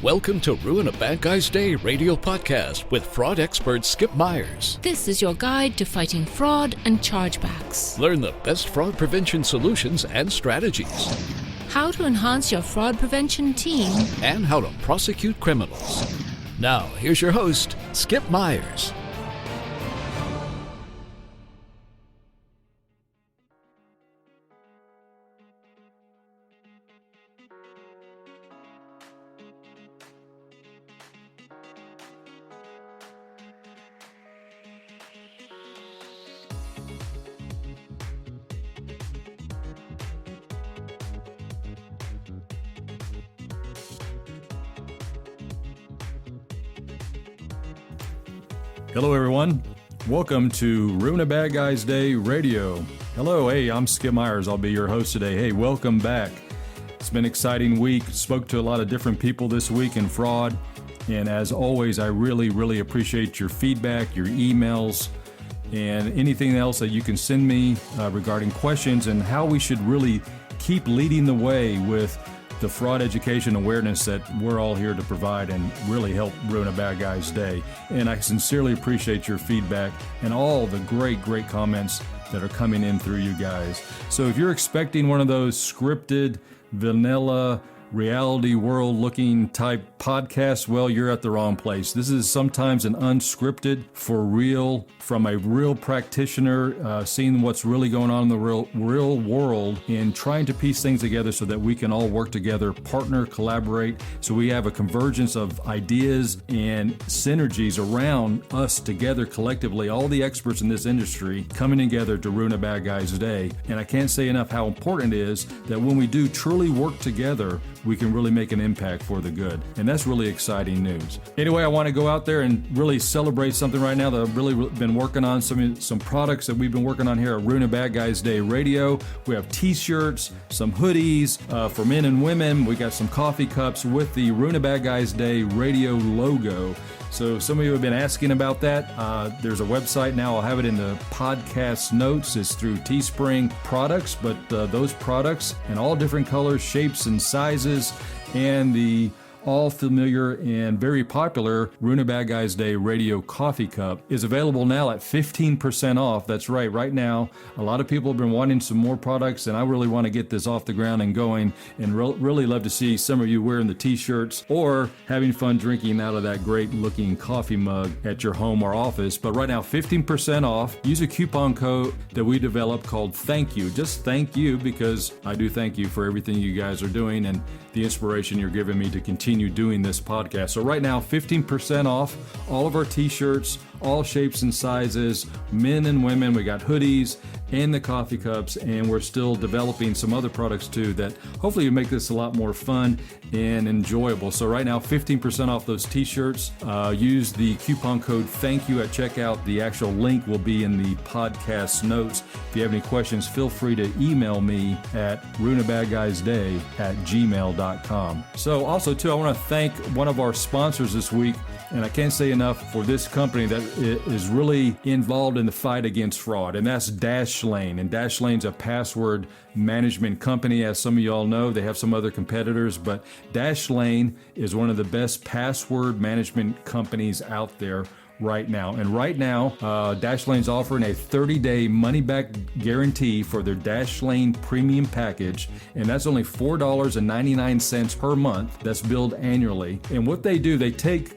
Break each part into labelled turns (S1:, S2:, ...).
S1: Welcome to Ruin a Bad Guy's Day radio podcast with fraud expert Skip Myers.
S2: This is your guide to fighting fraud and chargebacks.
S1: Learn the best fraud prevention solutions and strategies.
S2: How to enhance your fraud prevention team.
S1: And how to prosecute criminals. Now, here's your host, Skip Myers.
S3: Hello, everyone. Welcome to Ruin a Bad Guy's Day Radio. Hello, hey, I'm Skip Myers. I'll be your host today. Hey, welcome back. It's been an exciting week. Spoke to a lot of different people this week in fraud. And as always, I really appreciate your feedback, your emails, and anything else that you can send me regarding questions and how we should really keep leading the way with the fraud education awareness that we're all here to provide and really help ruin a bad guy's day. And I sincerely appreciate your feedback and all the great comments that are coming in through you guys. So if you're expecting one of those scripted, vanilla, reality world looking type podcasts, well, you're at the wrong place. This is sometimes an unscripted, for real, from a real practitioner, seeing what's really going on in the real world and trying to piece things together so that we can all work together, partner, collaborate, so we have a convergence of ideas and synergies around us together collectively, all the experts in this industry coming together to ruin a bad guy's day. And I can't say enough how important it is that when we do truly work together, we can really make an impact for the good. And that's really exciting news. Anyway, I want to go out there and really celebrate something right now that I've really been working on, some products that we've been working on here at Ruin a Bad Guy's Day Radio. We have t-shirts, some hoodies for men and women. We got some coffee cups with the Ruin a Bad Guy's Day Radio logo. So some of you have been asking about that. There's a website now. I'll have it in the podcast notes. It's through Teespring products, but those products in all different colors, shapes, and sizes, and the all familiar and very popular Ruin a Bad Guy's Day Radio Coffee Cup is available now at 15% off. That's right now. A lot of people have been wanting some more products, and I really want to get this off the ground and going, and really love to see some of you wearing the t-shirts or having fun drinking out of that great looking coffee mug at your home or office. But right now, 15% off. Use a coupon code that we developed called Thank You. Just thank you, because I do thank you for everything you guys are doing and the inspiration you're giving me to continue doing this podcast. So right now, 15% off all of our t-shirts, all shapes and sizes, men and women. We got hoodies and the coffee cups, and we're still developing some other products too that hopefully make this a lot more fun and enjoyable. So right now, 15% off those t-shirts. Use the coupon code Thank You at checkout. The actual link will be in the podcast notes. If you have any questions, feel free to email me at ruinabadguysday@gmail.com. So also too, I want to thank one of our sponsors this week, and I can't say enough for this company that is really involved in the fight against fraud, and that's Dashlane. And Dashlane's a password management company. As some of you all know, they have some other competitors, but Dashlane is one of the best password management companies out there right now. And right now, Dashlane's offering a 30-day money-back guarantee for their Dashlane Premium package, and that's only $4.99 per month. That's billed annually. And what they do, they take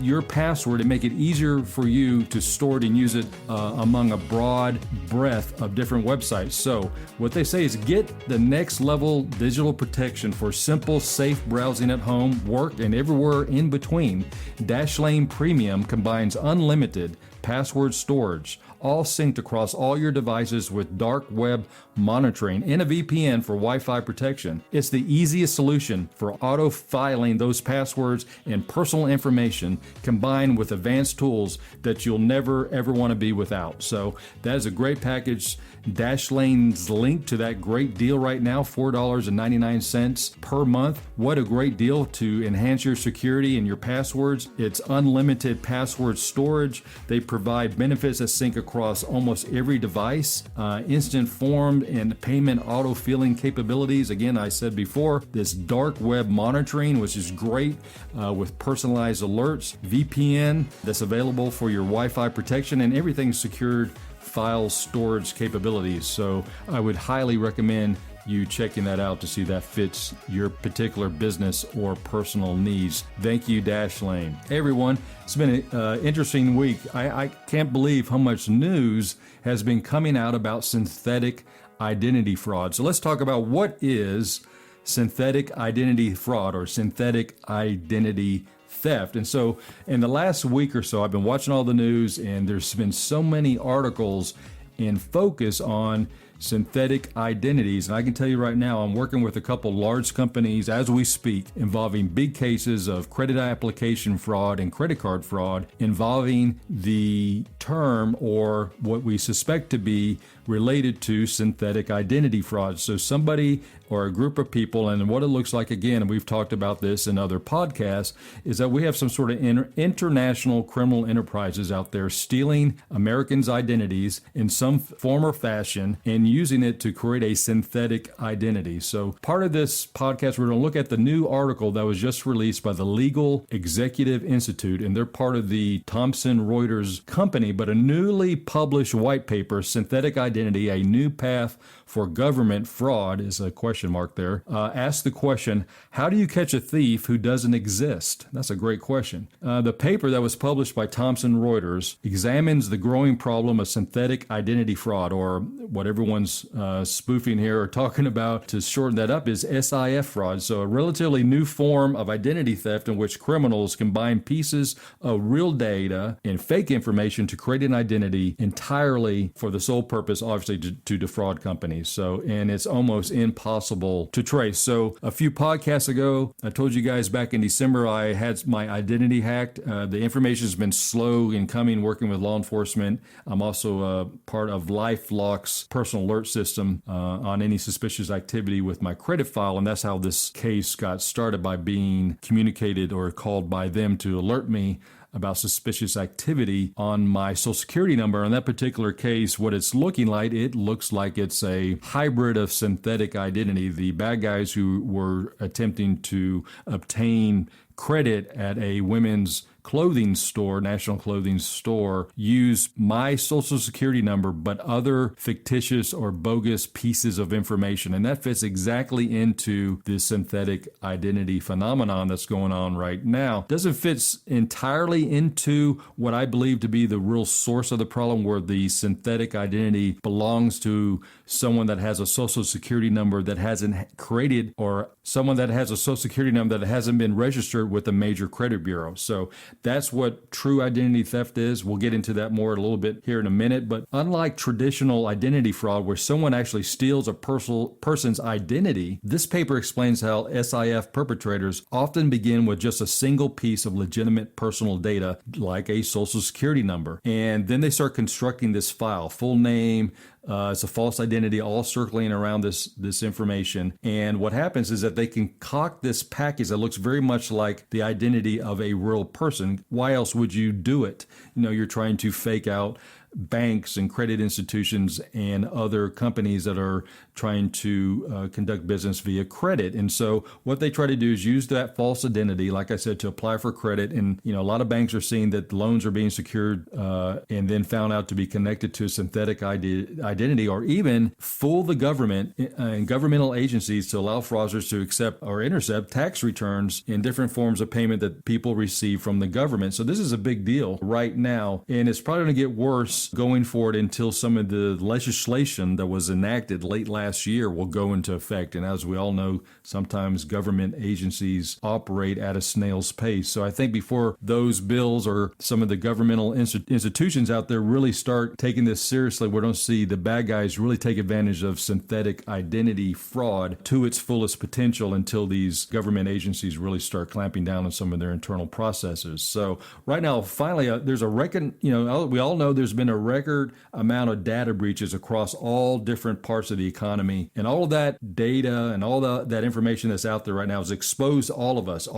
S3: your password and make it easier for you to store it and use it among a broad breadth of different websites. So what they say is get the next level digital protection for simple, safe browsing at home, work, and everywhere in between. Dashlane Premium combines unlimited password storage, all synced across all your devices with dark web monitoring and a VPN for Wi-Fi protection. It's the easiest solution for auto-filing those passwords and personal information, combined with advanced tools that you'll never ever want to be without. So that is a great package. Dashlane's link to that great deal right now, $4.99 per month. What a great deal to enhance your security and your passwords. It's unlimited password storage. They provide benefits that sync across across almost every device, instant form and payment auto-filling capabilities. Again, I said before, this dark web monitoring, which is great with personalized alerts, VPN that's available for your Wi-Fi protection, and everything secured file storage capabilities. So I would highly recommend you checking that out to see that fits your particular business or personal needs. Thank you, Dashlane. Hey everyone, it's been an interesting week. I can't believe how much news has been coming out about synthetic identity fraud. So let's talk about what is synthetic identity fraud or synthetic identity theft. And so in the last week or so, I've been watching all the news, and there's been so many articles in focus on synthetic identities. And I can tell you right now, I'm working with a couple large companies as we speak involving big cases of credit application fraud and credit card fraud involving the term or what we suspect to be related to synthetic identity fraud. So somebody or a group of people, and what it looks like, again, and we've talked about this in other podcasts, is that we have some sort of international criminal enterprises out there stealing Americans' identities in some form or fashion and using it to create a synthetic identity. So part of this podcast, we're going to look at the new article that was just released by the Legal Executive Institute, and they're part of the ThomsonReuters company, but a newly published white paper, Synthetic Identity, A New Path for Government Fraud, is a question mark there, asks the question, how do you catch a thief who doesn't exist? That's a great question. The paper that was published by ThomsonReuters examines the growing problem of synthetic identity fraud, or what everyone's spoofing here or talking about to shorten that up is SIF fraud. So a relatively new form of identity theft in which criminals combine pieces of real data and fake information to create an identity entirely for the sole purpose, obviously, to defraud companies. So, and it's almost impossible to trace. So a few podcasts ago, I told you guys back in December, I had my identity hacked. The information has been slow in coming, working with law enforcement. I'm also part of LifeLock's personal alert system on any suspicious activity with my credit file. And that's how this case got started, by being communicated or called by them to alert me about suspicious activity on my Social Security number. In that particular case, what it's looking like, it looks like it's a hybrid of synthetic identity. The bad guys who were attempting to obtain credit at a women's clothing store, national clothing store, use my Social Security number, but other fictitious or bogus pieces of information. And that fits exactly into this synthetic identity phenomenon that's going on right now. Doesn't fit entirely into what I believe to be the real source of the problem, where the synthetic identity belongs to someone that has a Social Security number that hasn't created, or someone that has a Social Security number that hasn't been registered with a major credit bureau. So that's what true identity theft is. We'll get into that more a little bit here in a minute. But unlike traditional identity fraud, where someone actually steals a person's identity, this paper explains how SIF perpetrators often begin with just a single piece of legitimate personal data, like a Social Security number. And then they start constructing this file, full name, it's a false identity, all circling around this information. And what happens is that they concoct this package that looks very much like the identity of a real person. Why else would you do it? You're trying to fake out banks and credit institutions and other companies that are trying to conduct business via credit. And so what they try to do is use that false identity, like I said, to apply for credit. And, a lot of banks are seeing that loans are being secured and then found out to be connected to a synthetic identity, or even fool the government and governmental agencies to allow fraudsters to accept or intercept tax returns in different forms of payment that people receive from the government. So this is a big deal right now, and it's probably going to get worse going forward until some of the legislation that was enacted late last year will go into effect. And as we all know, sometimes government agencies operate at a snail's pace. So I think before those bills or some of the governmental institutions out there really start taking this seriously, we're going to see the bad guys really take advantage of synthetic identity fraud to its fullest potential until these government agencies really start clamping down on some of their internal processes. So right now, finally, there's a we all know there's been a record amount of data breaches across all different parts of the economy. And all of that data and all that information that's out there right now has exposed all of us,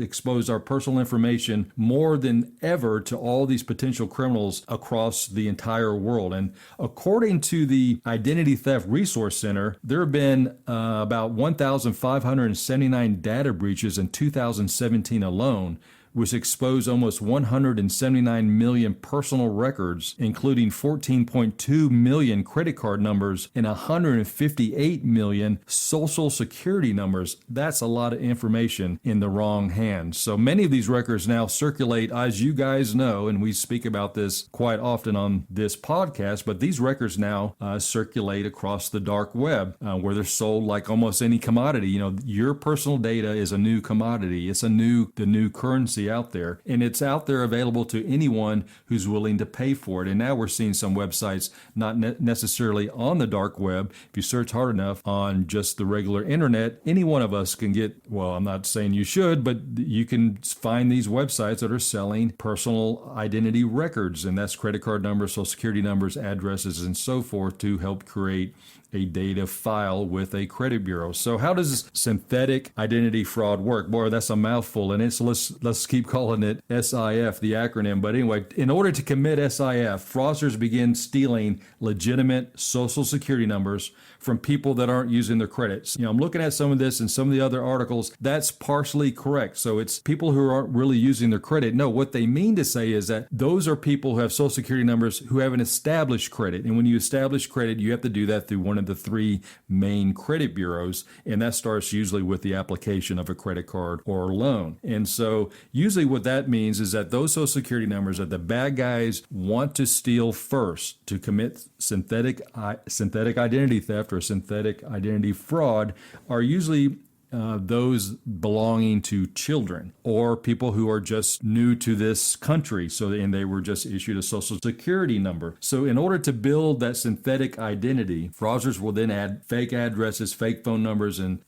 S3: exposed our personal information more than ever to all these potential criminals across the entire world. And according to the Identity Theft Resource Center, there have been about 1,579 data breaches in 2017 alone, which exposed almost 179 million personal records, including 14.2 million credit card numbers and 158 million social security numbers. That's a lot of information in the wrong hands. So many of these records now circulate, as you guys know, and we speak about this quite often on this podcast, but these records now circulate across the dark web where they're sold like almost any commodity. You know, your personal data is a new commodity. It's the new currency out there, and it's out there available to anyone who's willing to pay for it. And now we're seeing some websites not necessarily on the dark web. If you search hard enough on just the regular internet, any one of us can get, well, I'm not saying you should, but you can find these websites that are selling personal identity records, and that's credit card numbers, social security numbers, addresses, and so forth, to help create a data file with a credit bureau. So how does synthetic identity fraud work? Boy, that's a mouthful, and let's keep calling it SIF, the acronym. But anyway, in order to commit SIF, fraudsters begin stealing legitimate social security numbers from people that aren't using their credits. You know, I'm looking at some of this and some of the other articles. That's partially correct. So it's people who aren't really using their credit. No, what they mean to say is that those are people who have social security numbers who have an established credit. And when you establish credit, you have to do that through one of the three main credit bureaus. And that starts usually with the application of a credit card or loan. And so usually what that means is that those social security numbers that the bad guys want to steal first to commit synthetic identity theft or synthetic identity fraud are usually those belonging to children or people who are just new to this country. And they were just issued a social security number. So in order to build that synthetic identity, fraudsters will then add fake addresses, fake phone numbers, and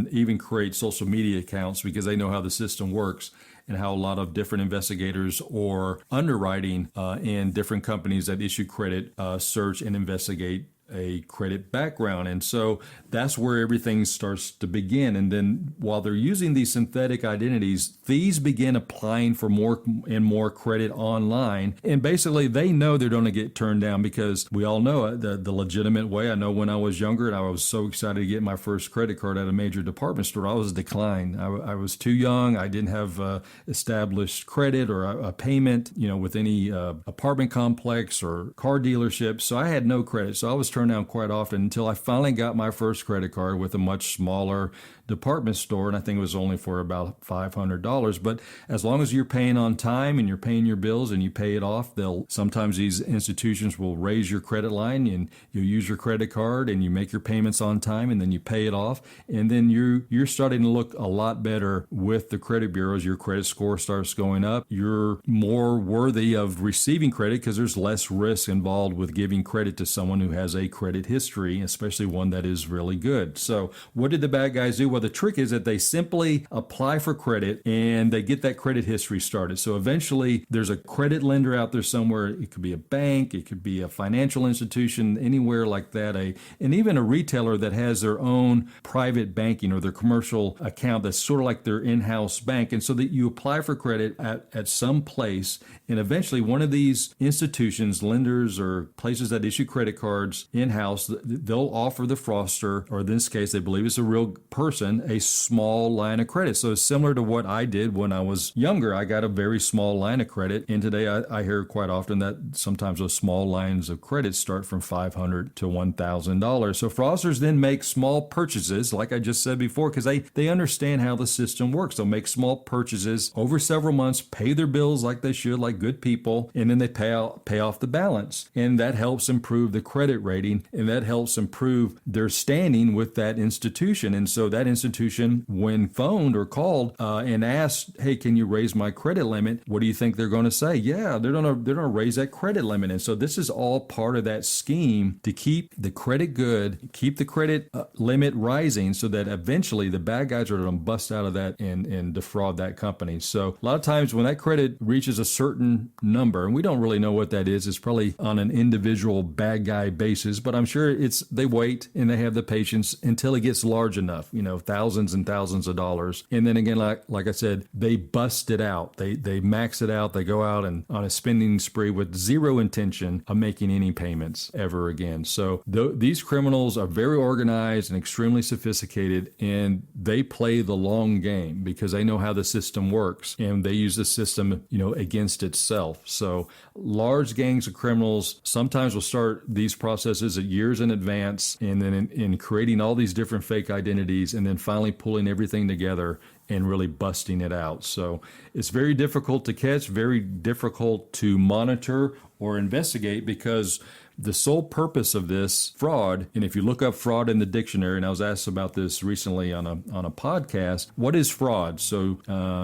S3: even create social media accounts because they know how the system works and how a lot of different investigators or underwriting in different companies that issue credit search and investigate a credit background. And so that's where everything starts to begin. And then while they're using these synthetic identities, thieves begin applying for more and more credit online. And basically they know they're going to get turned down because we all know the legitimate way. I know when I was younger and I was so excited to get my first credit card at a major department store, I was declined. I was too young. I didn't have established credit or a payment, with any apartment complex or car dealership. So I had no credit. So I was turned down quite often until I finally got my first credit card with a much smaller department store, and I think it was only for about $500. But as long as you're paying on time and you're paying your bills and you pay it off, sometimes these institutions will raise your credit line and you'll use your credit card and you make your payments on time and then you pay it off, and then you're starting to look a lot better with the credit bureaus. Your credit score starts going up. You're more worthy of receiving credit because there's less risk involved with giving credit to someone who has a credit history, especially one that is really good. So what did the bad guys do? Well, the trick is that they simply apply for credit and they get that credit history started. So eventually there's a credit lender out there somewhere. It could be a bank, it could be a financial institution, anywhere like that, and even a retailer that has their own private banking or their commercial account that's sort of like their in-house bank. And so that you apply for credit at some place, and eventually one of these institutions, lenders, or places that issue credit cards in-house, they'll offer the fraudster, or in this case, they believe it's a real person, a small line of credit. So it's similar to what I did when I was younger. I got a very small line of credit. And today I hear quite often that sometimes those small lines of credit start from $500 to $1,000. So fraudsters then make small purchases, like I just said before, because they understand how the system works. They'll make small purchases over several months, pay their bills like they should, like good people, and then they pay off the balance. And that helps improve the credit rating. rating, and that helps improve their standing with that institution. And so that institution, when phoned or called and asked, hey, can you raise my credit limit? What do you think they're going to say? Yeah, they're going to raise that credit limit. And so this is all part of that scheme to keep the credit good, keep the credit limit rising, so that eventually the bad guys are going to bust out of that and defraud that company. So a lot of times when that credit reaches a certain number, and we don't really know what that is, it's probably on an individual bad guy basis, but I'm sure they wait and they have the patience until it gets large enough, thousands and thousands of dollars. And then again, like I said, they bust it out. They max it out. They go out and on a spending spree with zero intention of making any payments ever again. So these criminals are very organized and extremely sophisticated, and they play the long game because they know how the system works, and they use the system, against itself. So large gangs of criminals sometimes will start these processes years in advance, and then in creating all these different fake identities, and then finally pulling everything together and really busting it out. So it's very difficult to catch, very difficult to monitor or investigate, because the sole purpose of this fraud, and if you look up fraud in the dictionary, and I was asked about this recently on a podcast, what is fraud? So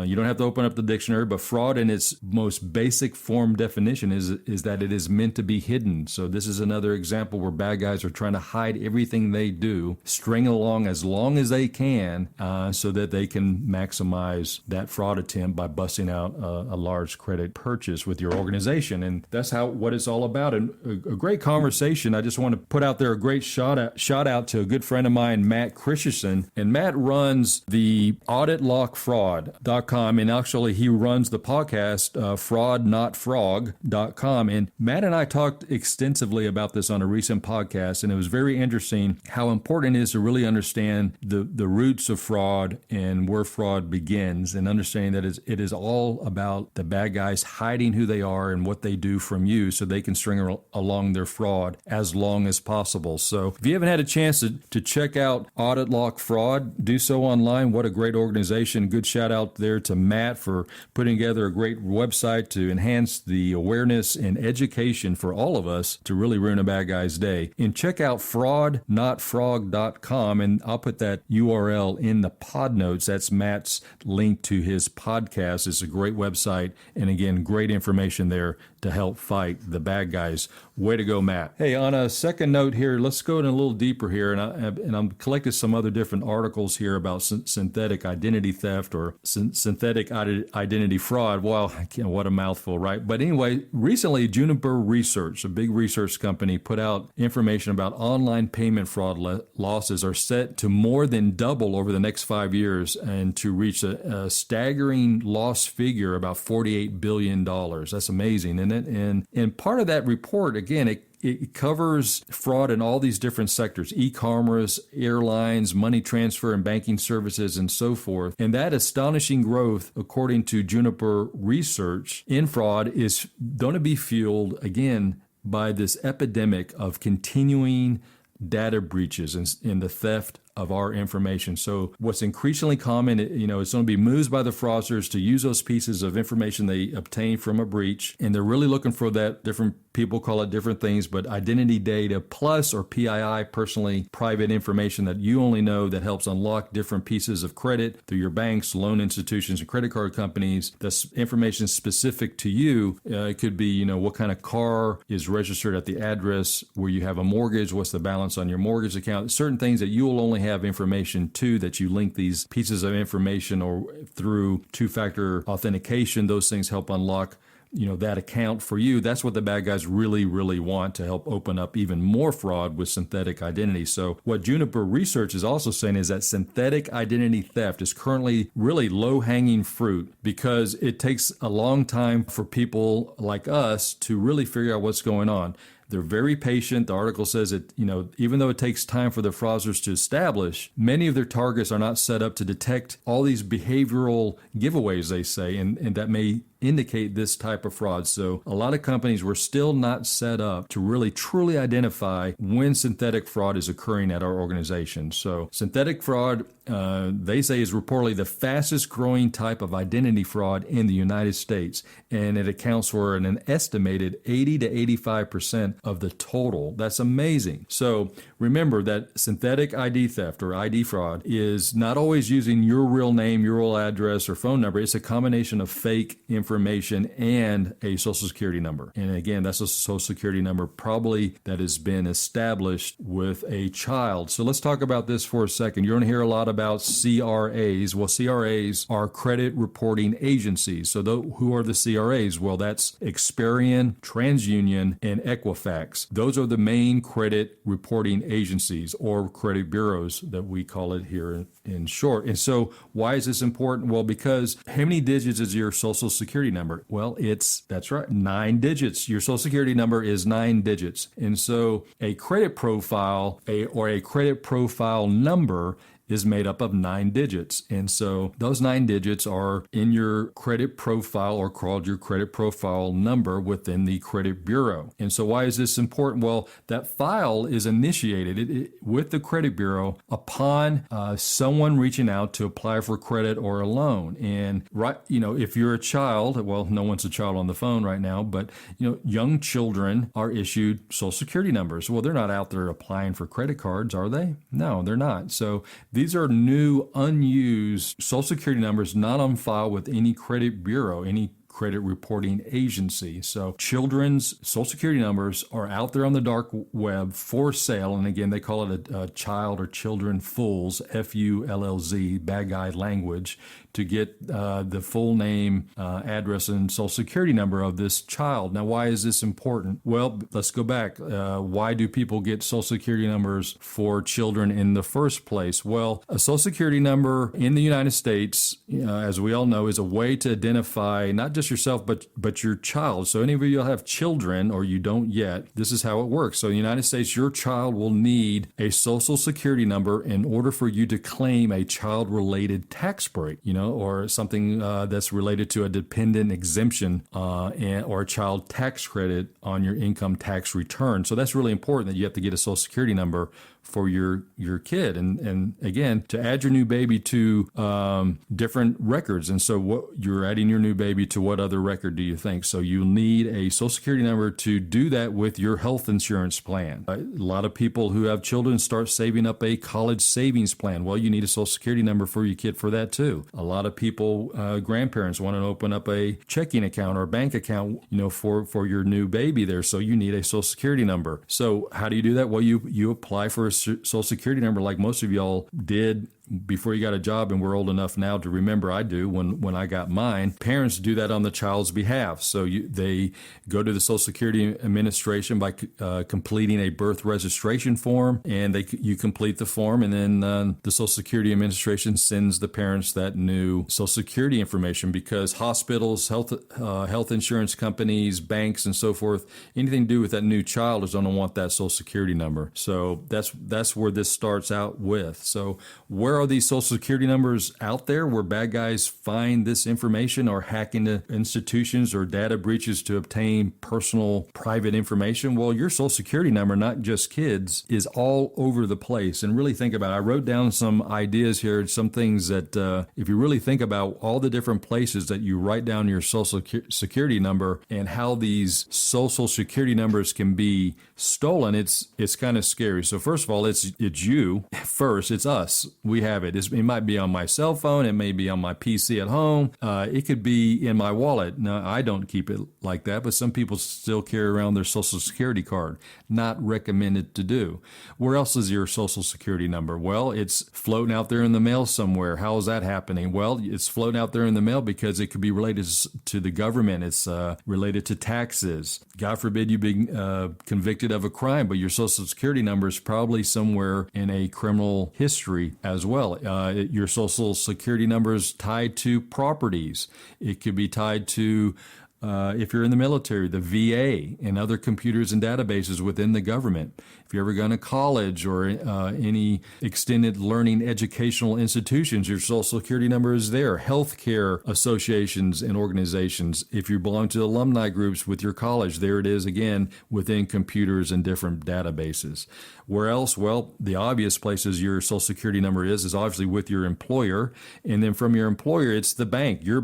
S3: you don't have to open up the dictionary, but fraud in its most basic form definition is that it is meant to be hidden. So this is another example where bad guys are trying to hide everything they do, string along as long as they can, so that they can maximize that fraud attempt by busting out a large credit purchase with your organization. And that's what it's all about. And a great conversation. I just want to put out there a great shout out to a good friend of mine, Matt Christensen. And Matt runs the AuditLock and actually he runs the podcast fraudnotfrog.com. And Matt and I talked extensively about this on a recent podcast, and it was very interesting how important it is to really understand the roots of fraud and where fraud begins, and understanding that it is all about the bad guys hiding who they are and what they do from you so they can string along their fraud as long as possible. So if you haven't had a chance to check out AuditLock Fraud, do so online. What a great organization. Good shout out there to Matt for putting together a great website to enhance the awareness and education for all of us to really ruin a bad guy's day. And check out fraudnotfrog.com, and I'll put that URL in the pod notes. That's Matt's link to his podcast. It's a great website, and again, great information there to help fight the bad guys. Way to go, Matt. Hey, on a second note here, let's go in a little deeper here, and I'm collecting some other different articles here about synthetic identity theft or synthetic identity fraud. Well, what a mouthful, right? But anyway, recently Juniper Research, a big research company, put out information about online payment fraud losses are set to more than double over the next 5 years, and to reach a staggering loss figure about $48 billion. That's amazing, isn't it? And part of that report, again, it covers fraud in all these different sectors: e-commerce, airlines, money transfer and banking services, and so forth. And that astonishing growth, according to Juniper Research, in fraud is going to be fueled, again, by this epidemic of continuing data breaches and the theft of our information. So what's increasingly common, it's going to be moves by the fraudsters to use those pieces of information they obtain from a breach, and they're really looking for that. Different people call it different things, but identity data plus, or PII, personally private information that you only know, that helps unlock different pieces of credit through your banks, loan institutions, and credit card companies. That's information specific to you. It could be, what kind of car is registered at the address where you have a mortgage, what's the balance on your mortgage account, certain things that you will only have information to, that you link these pieces of information or through two-factor authentication. Those things help unlock that account for you. That's what the bad guys really, really want, to help open up even more fraud with synthetic identity. So what Juniper Research is also saying is that synthetic identity theft is currently really low-hanging fruit, because it takes a long time for people like us to really figure out what's going on. They're very patient. The article says that, even though it takes time for the fraudsters to establish, many of their targets are not set up to detect all these behavioral giveaways, they say, and that may indicate this type of fraud. So a lot of companies were still not set up to really truly identify when synthetic fraud is occurring at our organization. So synthetic fraud, they say, is reportedly the fastest growing type of identity fraud in the United States, and it accounts for an estimated 80 to 85% of the total. That's amazing. So remember that synthetic ID theft or ID fraud is not always using your real name, your real address, or phone number. It's a combination of fake information and a social security number. And again, that's a social security number probably that has been established with a child. So let's talk about this for a second. You're going to hear a lot about CRAs. Well, CRAs are credit reporting agencies. So who are the CRAs? Well, that's Experian, TransUnion, and Equifax. Those are the main credit reporting agencies or credit bureaus that we call it here in short. And so why is this important? Well, because how many digits is your social security number? Well, that's right, 9 digits. Your social security number is 9 digits. And so a credit profile or a credit profile number is made up of 9 digits. And so those 9 digits are in your credit profile or called your credit profile number within the credit bureau. And so why is this important? Well, that file is initiated with the credit bureau upon someone reaching out to apply for credit or a loan. And if you're a child, well, no one's a child on the phone right now, but young children are issued social security numbers. Well, they're not out there applying for credit cards, are they? No, they're not. So these are new, unused social security numbers not on file with any credit bureau, any credit reporting agency. So children's social security numbers are out there on the dark web for sale. And again, they call it a child or children fools, FULLZ, bad guy language, to get the full name, address, and social security number of this child. Now, why is this important? Well, let's go back. Why do people get social security numbers for children in the first place? Well, a social security number in the United States, as we all know, is a way to identify not just yourself, but your child. So any of you have children, or you don't yet, this is how it works. So in the United States, your child will need a social security number in order for you to claim a child-related tax break, or something that's related to a dependent exemption or a child tax credit on your income tax return. So that's really important that you have to get a social security number for your kid. And again, to add your new baby to different records. And so what you're adding your new baby to what other record do you think? So you need a social security number to do that with your health insurance plan. A lot of people who have children start saving up a college savings plan. Well, you need a social security number for your kid for that too. A lot of people, grandparents, want to open up a checking account or a bank account, for your new baby there. So you need a social security number. So how do you do that? Well, you apply for a social security number like most of y'all did before you got a job, and we're old enough now to remember, I do, when I got mine. Parents do that on the child's behalf. So they go to the Social Security Administration by completing a birth registration form, and you complete the form, and then the Social Security Administration sends the parents that new Social Security information, because hospitals, health insurance companies, banks, and so forth, anything to do with that new child is going to want that Social Security number. So that's where this starts out with. So where are these social security numbers out there where bad guys find this information or hack into institutions or data breaches to obtain personal private information? Well, your social security number, not just kids, is all over the place. And really think about it. I wrote down some ideas here, some things that if you really think about all the different places that you write down your social security number and how these social security numbers can be stolen, it's kind of scary. So first of all, it's you first. It's us. We have it. It might be on my cell phone. It may be on my PC at home. It could be in my wallet. Now, I don't keep it like that, but some people still carry around their social security card. Not recommended to do. Where else is your social security number? Well, it's floating out there in the mail somewhere. How is that happening? Well, it's floating out there in the mail because it could be related to the government. It's related to taxes. God forbid you be convicted of a crime, but your social security number is probably somewhere in a criminal history as well. Your social security number is tied to properties. It could be tied to, if you're in the military, the VA and other computers and databases within the government. If you're ever gone to college or any extended learning educational institutions, your social security number is there. Healthcare associations and organizations. If you belong to alumni groups with your college, there it is again within computers and different databases. Where else? Well, the obvious places your social security number is obviously with your employer. And then from your employer, it's the bank, your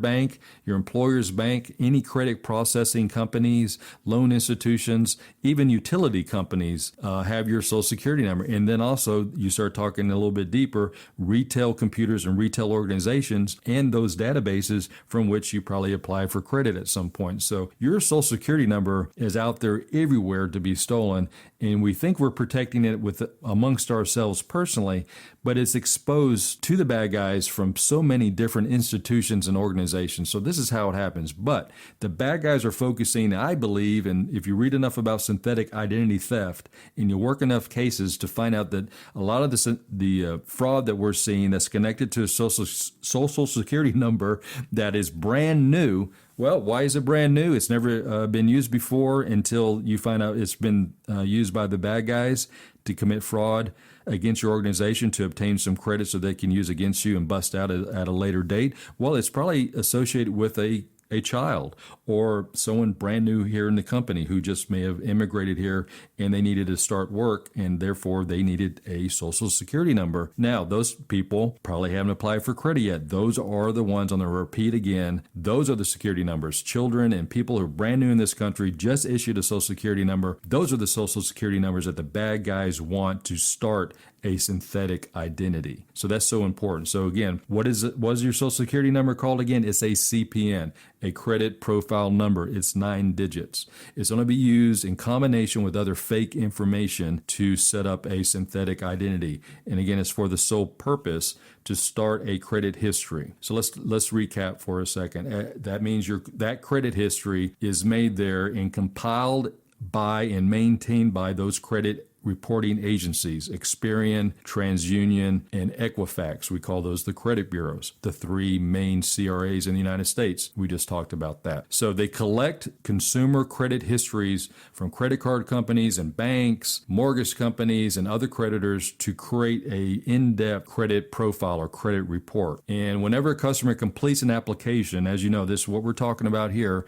S3: employer's bank, any credit processing companies, loan institutions, even utility companies have your social security number. And then also you start talking a little bit deeper, retail computers and retail organizations and those databases from which you probably apply for credit at some point. So your social security number is out there everywhere to be stolen. And we think we're protecting it with amongst ourselves personally, but it's exposed to the bad guys from so many different institutions and organizations. So this is how it happens. But the bad guys are focusing, I believe, and if you read enough about synthetic identity theft and you work enough cases to find out that a lot of the fraud that we're seeing that's connected to a social security number that is brand new. Well, why is it brand new? It's never been used before until you find out it's been used by the bad guys to commit fraud against your organization to obtain some credit so they can use against you and bust out at a later date. Well, it's probably associated with a child or someone brand new here in the company who just may have immigrated here and they needed to start work and therefore they needed a social security number. Now, those people probably haven't applied for credit yet. Those are the ones, I'm going to repeat again, those are the security numbers. Children and people who are brand new in this country just issued a social security number. Those are the social security numbers that the bad guys want to start a synthetic identity. So that's so important. So again, what is your social security number called again? It's a CPN, a credit profile number. It's 9 digits. It's going to be used in combination with other fake information to set up a synthetic identity. And again, it's for the sole purpose to start a credit history. So let's recap for a second. That means that credit history is made there and compiled by and maintained by those credit reporting agencies, Experian, TransUnion, and Equifax. We call those the credit bureaus, the 3 main CRAs in the United States. We just talked about that. So they collect consumer credit histories from credit card companies and banks, mortgage companies, and other creditors to create a in-depth credit profile or credit report. And whenever a customer completes an application, as you know, this is what we're talking about here,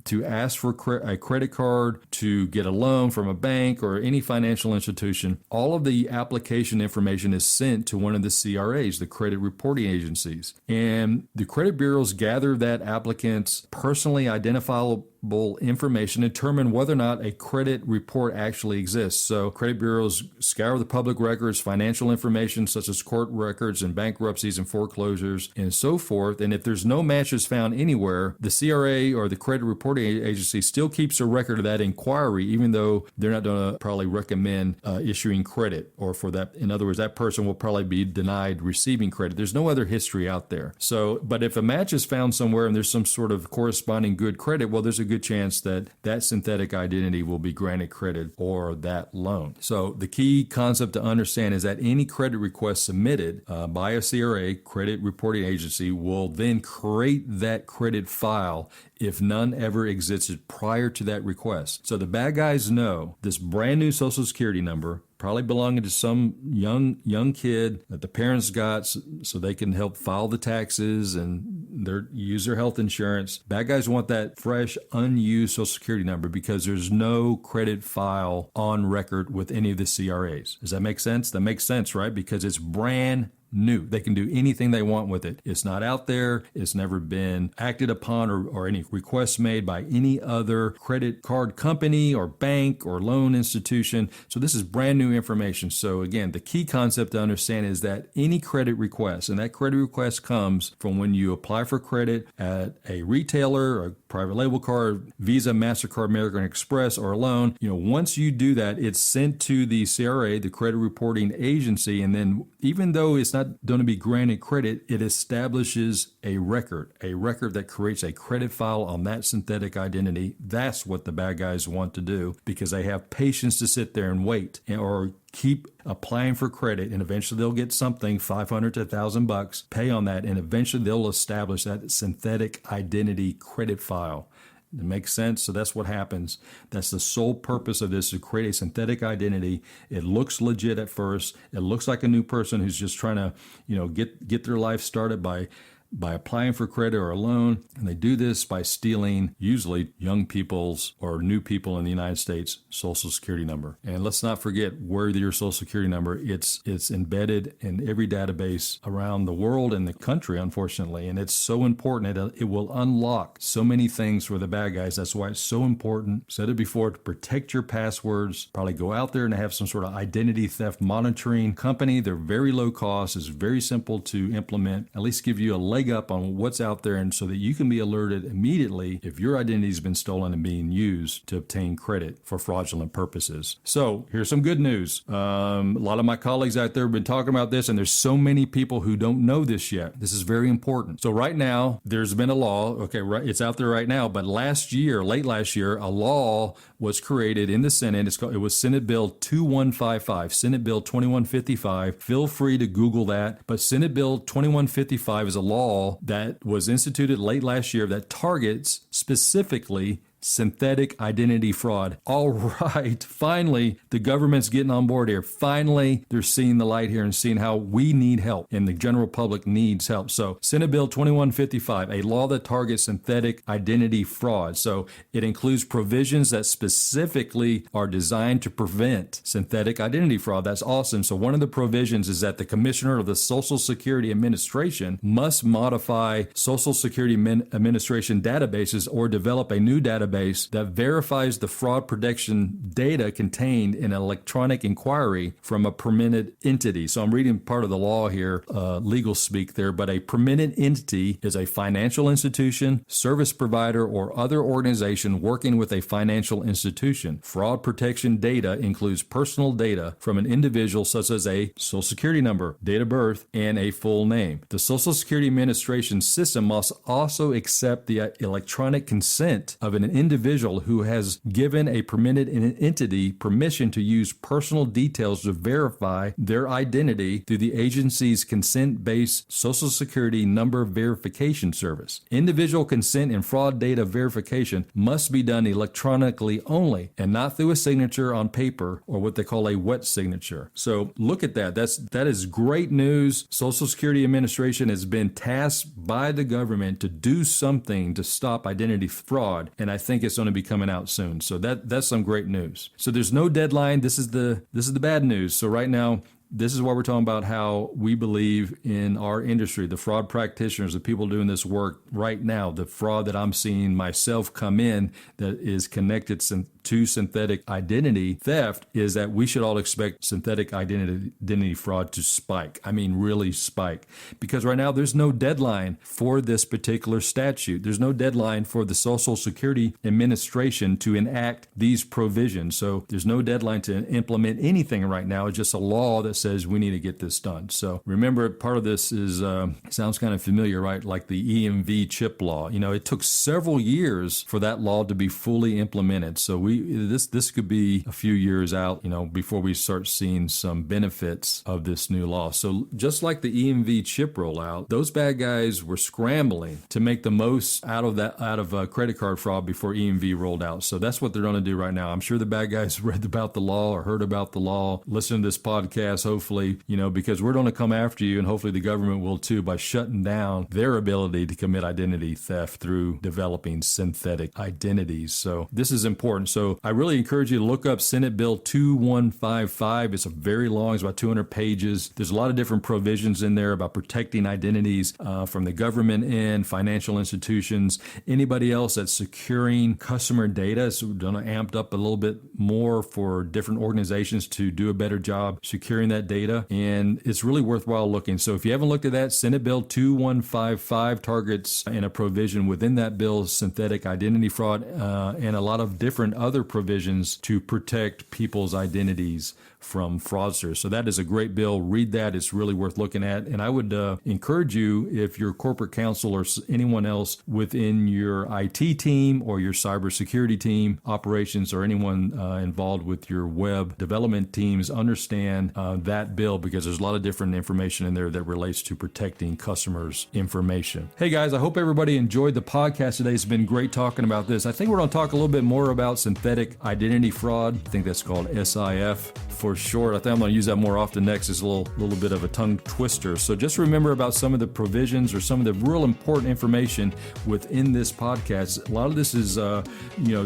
S3: to ask for a credit card, to get a loan from a bank or any financial institution, all of the application information is sent to one of the CRAs, the credit reporting agencies. And the credit bureaus gather that applicant's personally identifiable information, determine whether or not a credit report actually exists. So credit bureaus scour the public records, financial information such as court records and bankruptcies and foreclosures and so forth. And if there's no matches found anywhere, the CRA or the credit reporting agency still keeps a record of that inquiry, even though they're not going to probably recommend issuing credit, or for that, in other words, that person will probably be denied receiving credit. There's no other history out there. So, but if a match is found somewhere and there's some sort of corresponding good credit, well, there's a good chance that that synthetic identity will be granted credit or that loan. So the key concept to understand is that any credit request submitted by a CRA, credit reporting agency, will then create that credit file if none ever existed prior to that request. So the bad guys know this brand new social security number, probably belonging to some young kid that the parents got so they can help file the taxes and use their health insurance. Bad guys want that fresh, unused social security number because there's no credit file on record with any of the CRAs. Does that make sense? That makes sense, right? Because it's brand new. They can do anything they want with it. It's not out there. It's never been acted upon or any requests made by any other credit card company or bank or loan institution. So this is brand new information. So again, the key concept to understand is that any credit request, and that credit request comes from when you apply for credit at a retailer, a private label card, Visa, MasterCard, American Express, or a loan. Once you do that, it's sent to the CRA, the credit reporting agency, and then even though it's not going to be granted credit, it establishes a record that creates a credit file on that synthetic identity. That's what the bad guys want to do because they have patience to sit there and wait or keep applying for credit, and eventually they'll get something, $500 to $1,000, pay on that, and eventually they'll establish that synthetic identity credit file. It makes sense. So that's what happens. That's the sole purpose of this, to create a synthetic identity. It looks legit at first. It looks like a new person who's just trying to, get their life started by applying for credit or a loan. And they do this by stealing usually young people's or new people in the United States social security number. And let's not forget where your social security number, it's embedded in every database around the world and the country, unfortunately. And it's so important. It will unlock so many things for the bad guys. That's why it's so important. Said it before, to protect your passwords. Probably go out there and have some sort of identity theft monitoring company. They're very low cost. It's very simple to implement. At least give you a leg up on what's out there, and so that you can be alerted immediately if your identity has been stolen and being used to obtain credit for fraudulent purposes. So here's some good news. A lot of my colleagues out there have been talking about this, and there's so many people who don't know this yet. This is very important. So right now, there's been a law. Okay, right, it's out there right now, but late last year, a law was created in the Senate. It was Senate Bill 2155, Senate Bill 2155. Feel free to Google that. But Senate Bill 2155 is a law that was instituted late last year that targets specifically synthetic identity fraud. All right, finally, the government's getting on board here. Finally, they're seeing the light here and seeing how we need help and the general public needs help. So Senate Bill 2155, a law that targets synthetic identity fraud. So it includes provisions that specifically are designed to prevent synthetic identity fraud. That's awesome. So one of the provisions is that the Commissioner of the Social Security Administration must modify Social Security Administration databases or develop a new database that verifies the fraud protection data contained in an electronic inquiry from a permitted entity. So I'm reading part of the law here, legal speak there, but a permitted entity is a financial institution, service provider, or other organization working with a financial institution. Fraud protection data includes personal data from an individual, such as a social security number, date of birth, and a full name. The Social Security Administration system must also accept the electronic consent of an individual who has given a permitted entity permission to use personal details to verify their identity through the agency's consent-based Social Security number verification service. Individual consent and fraud data verification must be done electronically only and not through a signature on paper or what they call a wet signature. So look at that. That is great news. Social Security Administration has been tasked by the government to do something to stop identity fraud, and I think it's going to be coming out soon. So that's some great news. So there's no deadline. This is the bad news. So right now, this is why we're talking about how we believe in our industry, the fraud practitioners, the people doing this work right now, the fraud that I'm seeing myself come in that is connected to synthetic identity theft, is that we should all expect synthetic identity fraud to spike. I mean, really spike. Because right now there's no deadline for this particular statute. There's no deadline for the Social Security Administration to enact these provisions. So there's no deadline to implement anything right now. It's just a law that says we need to get this done. So remember, part of this is, sounds kind of familiar, right? Like the EMV chip law. It took several years for that law to be fully implemented. So this could be a few years out, before we start seeing some benefits of this new law. So just like the EMV chip rollout, those bad guys were scrambling to make the most out of credit card fraud before EMV rolled out. So that's what they're going to do right now. I'm sure the bad guys read about the law or heard about the law, listened to this podcast, hopefully, because we're going to come after you, and hopefully the government will too, by shutting down their ability to commit identity theft through developing synthetic identities. So this is important. So I really encourage you to look up Senate Bill 2155. It's very long. It's about 200 pages. There's a lot of different provisions in there about protecting identities from the government and financial institutions. Anybody else that's securing customer data is going to amped up a little bit more for different organizations to do a better job securing that data, and it's really worthwhile looking. So if you haven't looked at that, Senate Bill 2155 targets in a provision within that bill synthetic identity fraud and a lot of different other provisions to protect people's identities from fraudsters. So that is a great bill. Read that. It's really worth looking at. And I would encourage you, if your corporate counsel or anyone else within your IT team or your cybersecurity team, operations, or anyone involved with your web development teams, understand that bill, because there's a lot of different information in there that relates to protecting customers' information. Hey guys, I hope everybody enjoyed the podcast today. It's been great talking about this. I think we're going to talk a little bit more about synthetic identity fraud. I think that's called SIF for short. I think I'm going to use that more often next. It's a little bit of a tongue twister. So just remember about some of the provisions or some of the real important information within this podcast. A lot of this is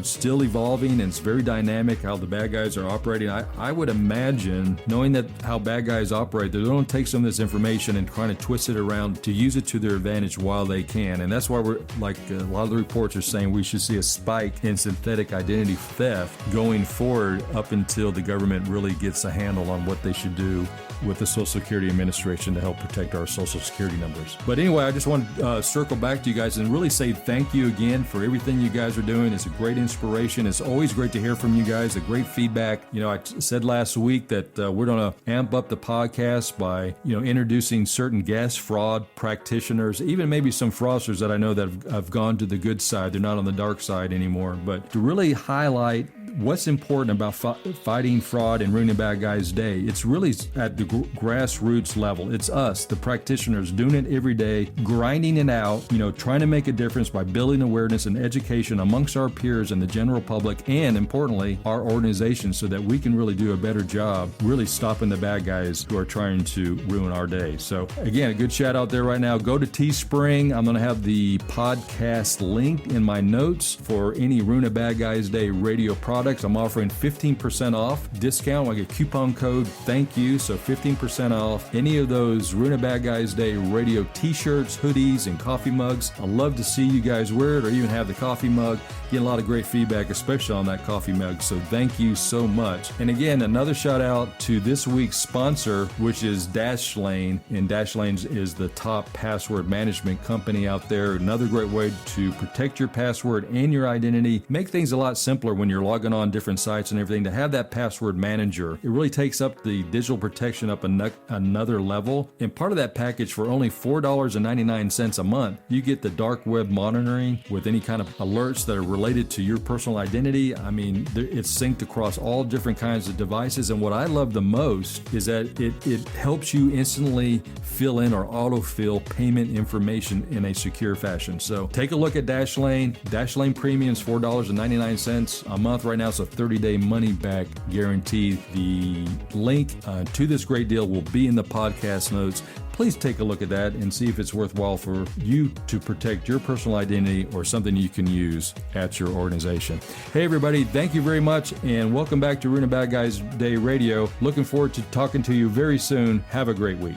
S3: still evolving, and it's very dynamic how the bad guys are operating. I would imagine, knowing that how bad guys operate, they don't take some of this information and trying to twist it around to use it to their advantage while they can. And that's why we're, like a lot of the reports are saying, we should see a spike in synthetic identity theft going forward up until the government really gets a handle on what they should do with the Social Security Administration to help protect our Social Security numbers. But anyway, I just want to circle back to you guys and really say thank you again for everything you guys are doing. It's a great inspiration. It's always great to hear from you guys, a great feedback. I said last week that we're going to amp up the podcast by, introducing certain guests, fraud practitioners, even maybe some fraudsters that I know that have gone to the good side. They're not on the dark side anymore. But to really highlight what's important about fighting fraud and ruining bad guys' day, it's really at the grassroots level. It's us, the practitioners, doing it every day, grinding it out, trying to make a difference by building awareness and education amongst our peers and the general public, and importantly, our organization, so that we can really do a better job really stopping the bad guys who are trying to ruin our day. So again, a good shout out there right now. Go to Teespring. I'm going to have the podcast link in my notes for any Ruin a Bad Guys Day radio products. I'm offering 15% off discount. I get coupon code thank you, so 15% off any of those Ruin a Bad Guys Day radio t-shirts, hoodies, and coffee mugs. I'd love to see you guys wear it or even have the coffee mug. Get a lot of great feedback, especially on that coffee mug, so thank you so much. And again, another shout out to this week's sponsor, which is Dashlane, and Dashlane is the top password management company out there. Another great way to protect your password and your identity, make things a lot simpler when you're logging on different sites and everything. To have that password manager, it really takes up the digital protection up another level. And part of that package, for only $4.99 a month, you get the dark web monitoring with any kind of alerts that are related to your personal identity. I mean, it's synced across all different kinds of devices. And what I love the most is that it helps you instantly fill in or autofill payment information in a secure fashion. So take a look at Dashlane. Dashlane Premium is $4.99 a month right now. It's a 30-day money-back guarantee. The link to this great deal will be in the podcast notes. Please take a look at that and see if it's worthwhile for you to protect your personal identity or something you can use at your organization. Hey everybody, thank you very much and welcome back to Ruin a Bad Guys Day Radio. Looking forward to talking to you very soon. Have a great week.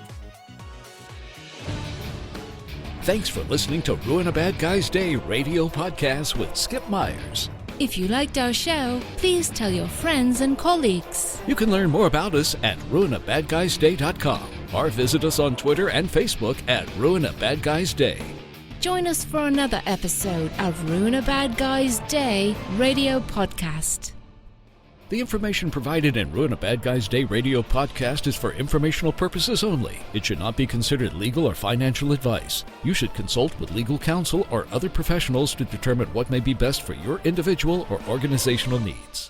S1: Thanks for listening to Ruin a Bad Guys Day Radio Podcast with Skip Myers.
S2: If you liked our show, please tell your friends and colleagues.
S1: You can learn more about us at ruinabadguysday.com or visit us on Twitter and Facebook at Ruin a Bad Guys Day.
S2: Join us for another episode of Ruin a Bad Guys Day Radio Podcast.
S1: The information provided in Ruin a Bad Guys Day Radio Podcast is for informational purposes only. It should not be considered legal or financial advice. You should consult with legal counsel or other professionals to determine what may be best for your individual or organizational needs.